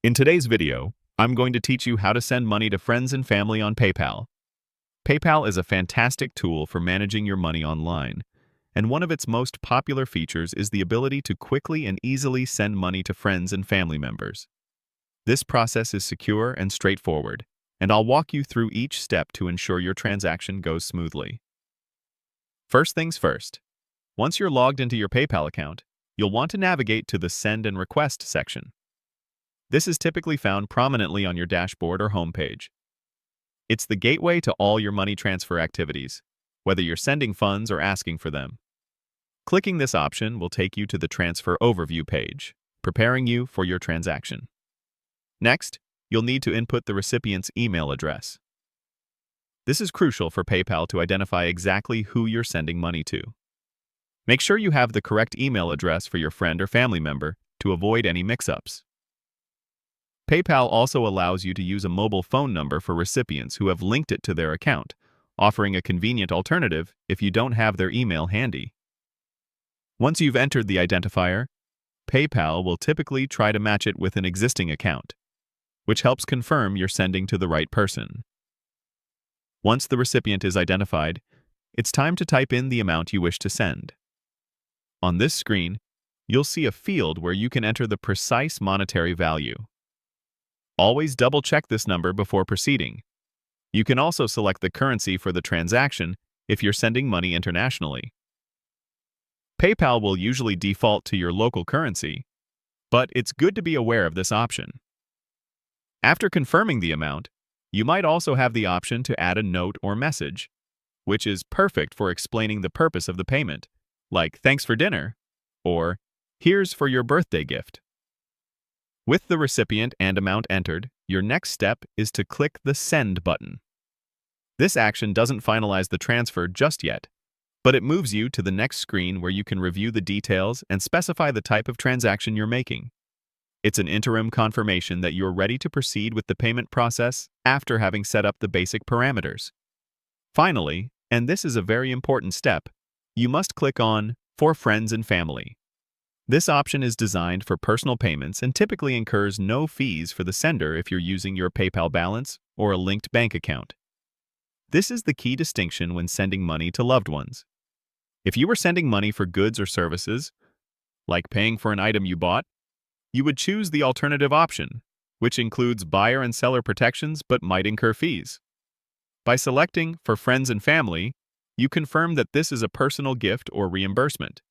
In today's video, I'm going to teach you how to send money to friends and family on PayPal. PayPal is a fantastic tool for managing your money online, and one of its most popular features is the ability to quickly and easily send money to friends and family members. This process is secure and straightforward, and I'll walk you through each step to ensure your transaction goes smoothly. First things first, once you're logged into your PayPal account, you'll want to navigate to the Send and Request section. This is typically found prominently on your dashboard or homepage. It's the gateway to all your money transfer activities, whether you're sending funds or asking for them. Clicking this option will take you to the Transfer Overview page, preparing you for your transaction. Next, you'll need to input the recipient's email address. This is crucial for PayPal to identify exactly who you're sending money to. Make sure you have the correct email address for your friend or family member to avoid any mix-ups. PayPal also allows you to use a mobile phone number for recipients who have linked it to their account, offering a convenient alternative if you don't have their email handy. Once you've entered the identifier, PayPal will typically try to match it with an existing account, which helps confirm you're sending to the right person. Once the recipient is identified, it's time to type in the amount you wish to send. On this screen, you'll see a field where you can enter the precise monetary value. Always double-check this number before proceeding. You can also select the currency for the transaction if you're sending money internationally. PayPal will usually default to your local currency, but it's good to be aware of this option. After confirming the amount, you might also have the option to add a note or message, which is perfect for explaining the purpose of the payment, like "Thanks for dinner" or "Here's for your birthday gift." With the recipient and amount entered, your next step is to click the Send button. This action doesn't finalize the transfer just yet, but it moves you to the next screen where you can review the details and specify the type of transaction you're making. It's an interim confirmation that you're ready to proceed with the payment process after having set up the basic parameters. Finally, and this is a very important step, you must click on For Friends and Family. This option is designed for personal payments and typically incurs no fees for the sender if you're using your PayPal balance or a linked bank account. This is the key distinction when sending money to loved ones. If you were sending money for goods or services, like paying for an item you bought, you would choose the alternative option, which includes buyer and seller protections but might incur fees. By selecting For Friends and Family, you confirm that this is a personal gift or reimbursement.